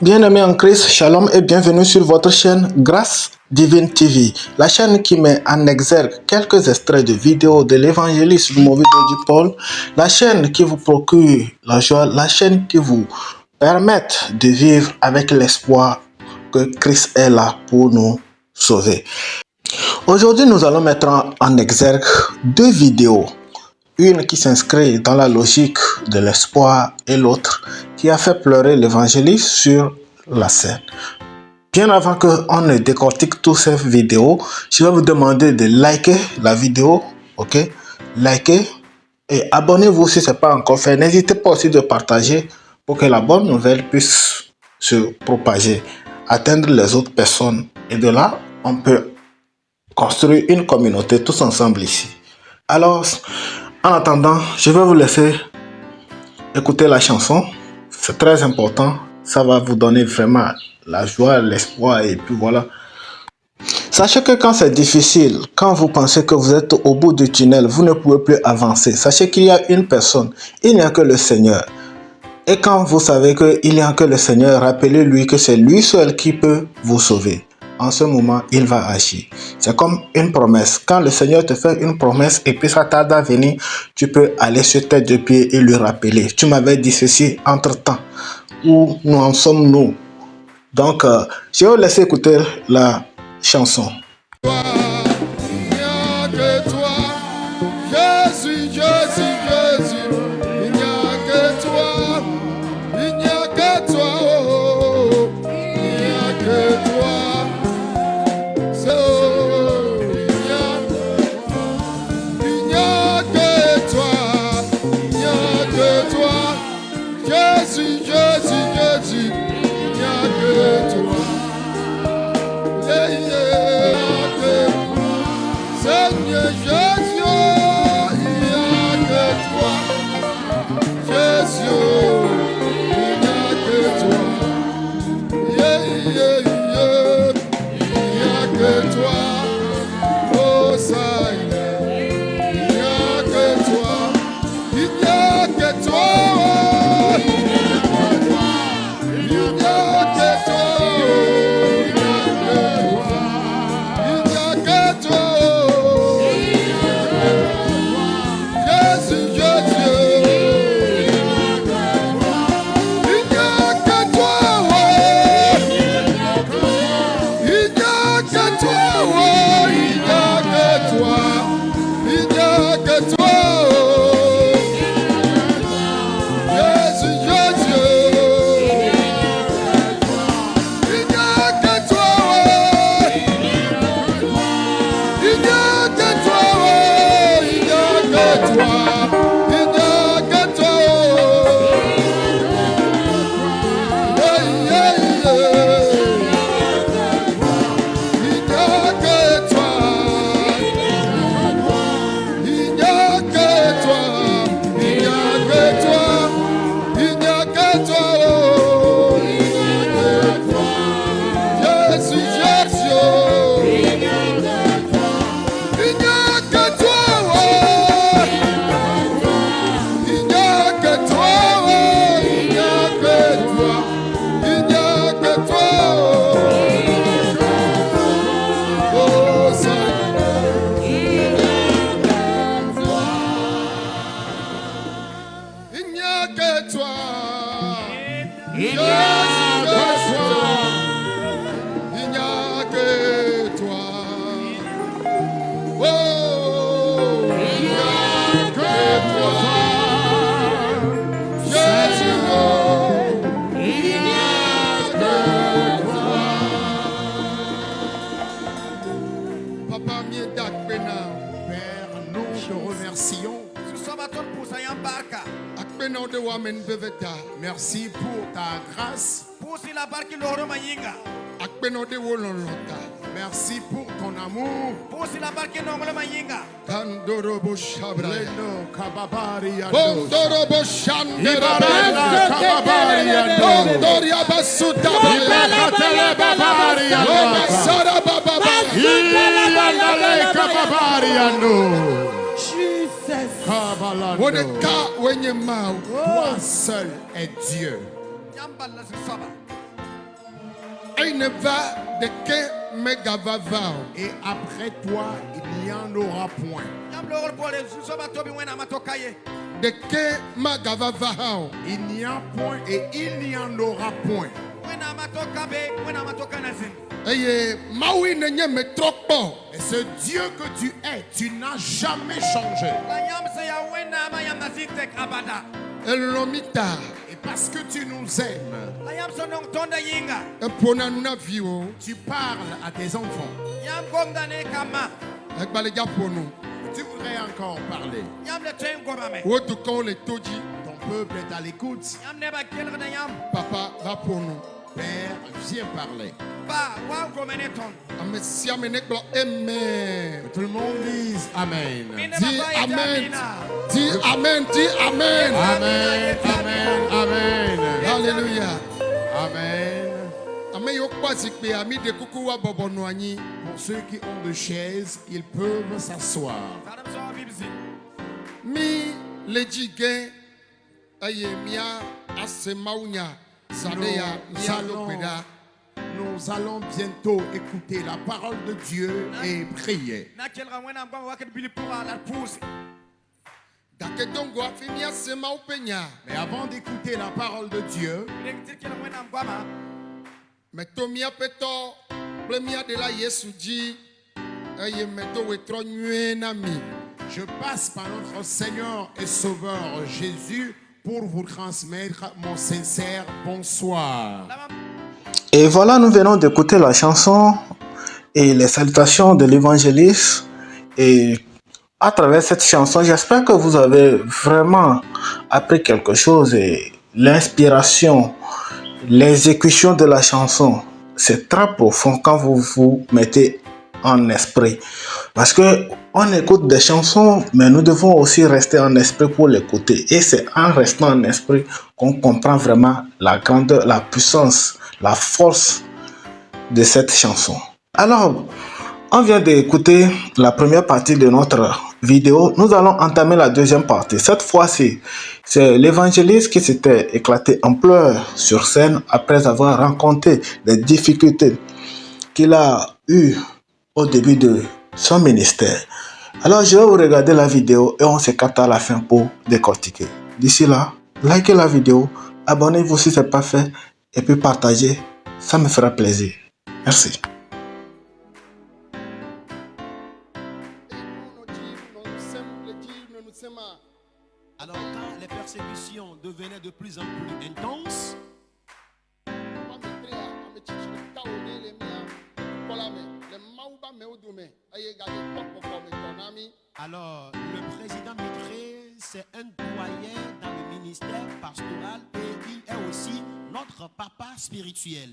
Bien-aimés en Christ, Shalom et bienvenue sur votre chaîne Grâce Divine TV, la chaîne qui met en exergue quelques extraits de vidéos de l'évangéliste du mauvais Dieu Paul, la chaîne qui vous procure la joie, la chaîne qui vous permet de vivre avec l'espoir que Christ est là pour nous sauver. Aujourd'hui, nous allons mettre en exergue deux vidéos. Une qui s'inscrit dans la logique de l'espoir et l'autre qui a fait pleurer l'évangéliste sur la scène. Bien avant qu'on ne décortique toutes ces vidéos, je vais vous demander de liker la vidéo, ok? Likez et abonnez-vous si ce n'est pas encore fait. N'hésitez pas aussi de partager pour que la bonne nouvelle puisse se propager, atteindre les autres personnes. Et de là, on peut construire une communauté tous ensemble ici. Alors, en attendant, je vais vous laisser écouter la chanson. C'est très important. Ça va vous donner vraiment la joie, l'espoir et puis voilà. Sachez que quand c'est difficile, quand vous pensez que vous êtes au bout du tunnel, vous ne pouvez plus avancer. Sachez qu'il y a une personne, il n'y a que le Seigneur. Et quand vous savez qu'il n'y a que le Seigneur, rappelez-lui que c'est lui seul qui peut vous sauver. En ce moment, il va agir. C'est comme une promesse. Quand le Seigneur te fait une promesse et puis ça tarde à venir, tu peux aller sur tes deux pieds et lui rappeler. Tu m'avais dit ceci entre-temps. Où nous en sommes nous? Donc, je vais vous laisser écouter la chanson. Père, nous te remercions. Merci pour ta grâce. Merci pour ton amour. Kandorobo Shabra. Leno kababari Bondorobo Shandere. Ibaranda kababari ando. Bondoria Basuta. Ibekatele babari ando. Sara Baba. Iyandale kababari ando. Jesus. Kabalando. Woneka wenye mau. Toi seul est Dieu. il ne va de que megavava. Et après toi, il n'y en aura point. De que magavava. Il n'y a point et il n'y en aura point. Et maui ne nye me trop pas. Et ce Dieu que tu es, tu n'as jamais changé. Elomita. Et parce que tu nous aimes, Et pour na vio. tu parles à tes enfants. Et balega pour nous. Tu voudrais encore parler. Où tout quand les toji. Ton peuple est à l'écoute. Papa va pour nous. Père, viens parler. Amesia meneklo amen. Que tout le monde dise Amen. Dis amen. Dis amen. Dis amen. Amen, amen, amen. Alléluia. Amen. Amen yo kwazikpe ami de kuku wa bobo no anyi. Pour ceux qui ont de chaises, ils peuvent s'asseoir. Mi lejige aye mia asemaunya sadeya mia lopeda. Nous allons bientôt écouter la parole de Dieu et prier. Dake dongo afi mia semau penya. Mais avant d'écouter la parole de Dieu, Meto mia peto ble mia de la Yesu ji aye meto wetro nyue na mi. je passe par notre Seigneur et Sauveur Jésus pour vous transmettre mon sincère bonsoir. Et voilà, nous venons d'écouter la chanson et les salutations de l'évangéliste. Et à travers cette chanson, j'espère que vous avez vraiment appris quelque chose. Et l'inspiration, l'exécution de la chanson, c'est très profond quand vous vous mettez en esprit. Parce que on écoute des chansons, mais nous devons aussi rester en esprit pour l'écouter. Et c'est en restant en esprit qu'on comprend vraiment la grandeur, la puissance, la force de cette chanson. Alors, on vient d'écouter la première partie de notre vidéo. Nous allons entamer la deuxième partie. Cette fois-ci, c'est l'évangéliste qui s'était éclaté en pleurs sur scène après avoir rencontré des difficultés qu'il a eues au début de son ministère. Alors, je vais vous regarder la vidéo et on se capte à la fin pour décortiquer. D'ici là, likez la vidéo, abonnez-vous si ce n'est pas fait et puis partagez, ça me fera plaisir. Merci. Alors quand les persécutions devenaient de plus en plus intenses, alors le président Mitré, c'est un doyen dans le ministère pastoral et il est aussi notre papa spirituel.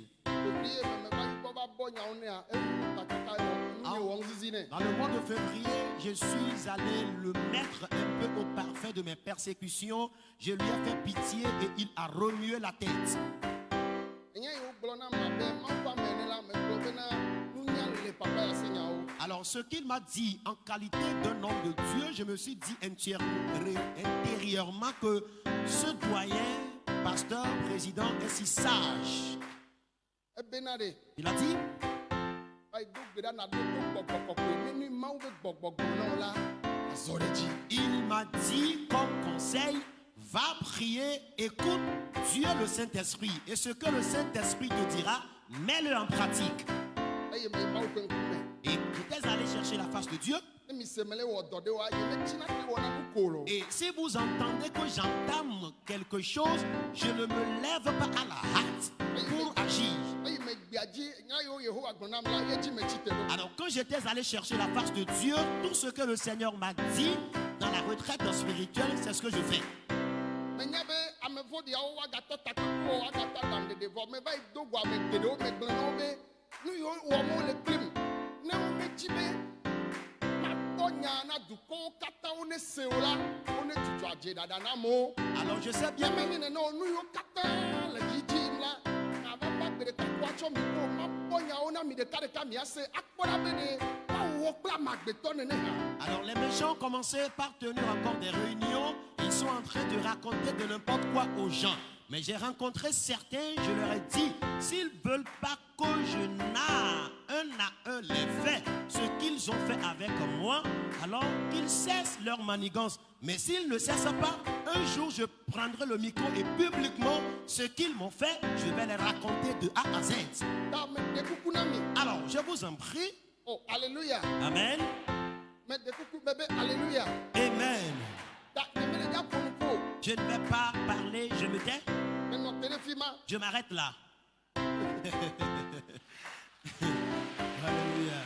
Dans le mois de février, je suis allé le mettre un peu au parfum de mes persécutions. Je lui ai fait pitié et il a remué la tête. Alors ce qu'il m'a dit en qualité d'un homme de Dieu, je me suis dit intérieurement que ce doyen, pasteur, président est si sage. Il a dit, il m'a dit comme conseil, va prier, écoute Dieu le Saint-Esprit. Et ce que le Saint-Esprit te dira, mets-le en pratique. Et j'étais allé chercher la face de Dieu. Et si vous entendez que j'entame quelque chose, je ne me lève pas à la hâte pour agir. Alors quand j'étais allé chercher la face de Dieu, tout ce que le Seigneur m'a dit dans la retraite spirituelle, c'est ce que je fais. Alors je sais bien. Alors les méchants ont commencé par tenir encore des réunions. Ils sont en train de raconter de n'importe quoi aux gens. Mais j'ai rencontré certains, je leur ai dit, s'ils ne veulent pas que je narre un à un les faits, ce qu'ils ont fait avec moi, alors qu'ils cessent leur manigance. Mais s'ils ne cessent pas, un jour je prendrai le micro et publiquement, ce qu'ils m'ont fait, je vais les raconter de A à Z. Alors, je vous en prie. Oh, alléluia. Amen. Mais de coucou bébé, alléluia. Amen. Je ne vais pas parler, je me tais. Je m'arrête là. Alléluia.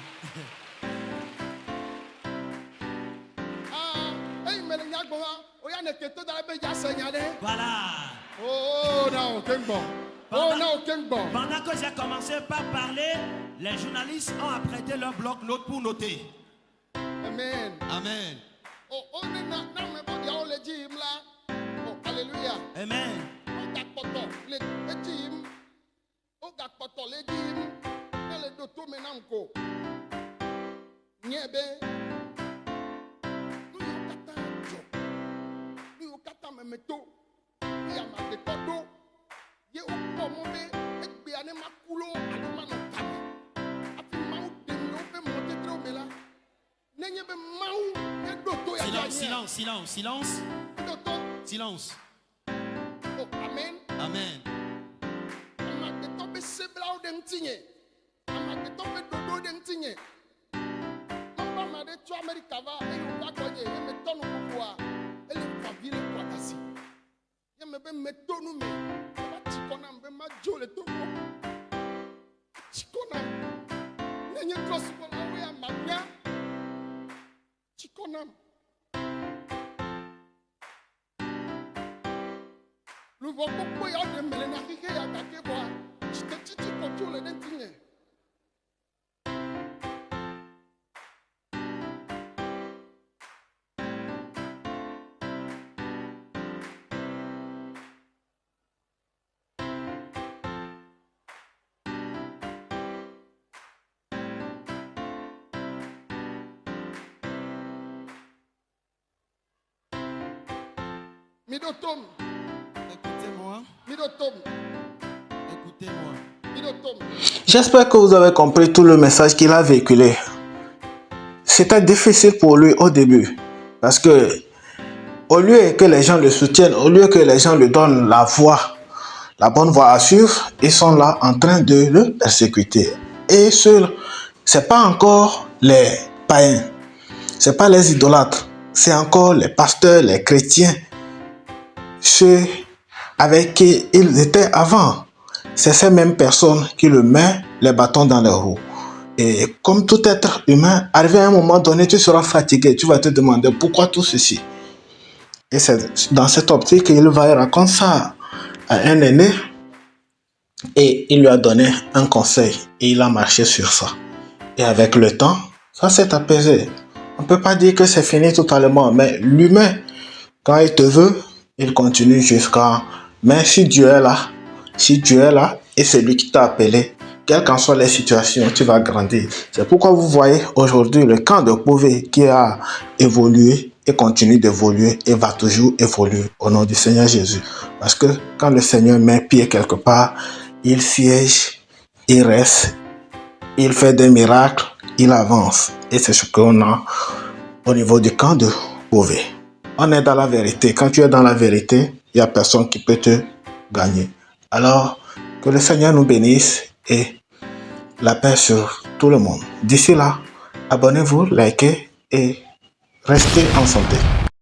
Voilà. Oh non, Kengbo. Oh non, Kengbo. Pendant que j'ai commencé par parler, les journalistes ont apprêté leur bloc-notes pour noter. Amen. Amen. Oh, on est là, mais bon, on le dit là. Oh, alléluia. Amen. On gapoto, le dit. On gapoto, le dit. Le doto menanko. Niebe. Nous kata memeto. Ya ma de todo. Ye o pomo be ekbe ane makulo aloma no kami. Api mau de no be monte tro mela. Nenye be mau e doto ya Silence, silence, silence, silence. doto. Silence. Oh, amen. Amen. Ama de to be sebla o de ntinye. Ama de to be dodo de ntinye. Mamba ma de to America va e o ba ko ye me tonu kuwa. Ele favile kwa kasi. Ye me be metonu me. Ba chikonam be ma jole to ko. Chikonam. Nenye cross ko la we amanya. Chikonam. Le voco poi a de melena rike ya kake boa. Chichi contrôle d'entinye. Midotom, Écoutez-moi. midotom, Écoutez-moi. midotom. J'espère que vous avez compris tout le message qu'il a véhiculé. C'était difficile pour lui au début parce que au lieu que les gens le soutiennent, au lieu que les gens lui donnent la voie, la bonne voie à suivre, ils sont là en train de le persécuter. Et c'est pas encore les païens, c'est pas les idolâtres, c'est encore les pasteurs, les chrétiens, ceux avec qui ils étaient avant. C'est ces mêmes personnes qui le mettent les bâtons dans les roues. Et comme tout être humain, arrivé à un moment donné, tu seras fatigué, tu vas te demander pourquoi tout ceci. Et c'est dans cette optique qu'il va raconter ça à un aîné et il lui a donné un conseil et il a marché sur ça. Et avec le temps, ça s'est apaisé. On ne peut pas dire que c'est fini totalement, mais l'humain, quand il te veut, il continue jusqu'à... Mais si Dieu est là et c'est lui qui t'a appelé, quelles qu'en soient les situations, tu vas grandir. C'est pourquoi vous voyez aujourd'hui le camp de Beauvais qui a évolué et continue d'évoluer et va toujours évoluer au nom du Seigneur Jésus. Parce que quand le Seigneur met pied quelque part, il siège, il reste, il fait des miracles, il avance. Et c'est ce qu'on a au niveau du camp de Beauvais. On est dans la vérité. Quand tu es dans la vérité, il n'y a personne qui peut te gagner. Alors, que le Seigneur nous bénisse et la paix sur tout le monde. D'ici là, abonnez-vous, likez et restez en santé.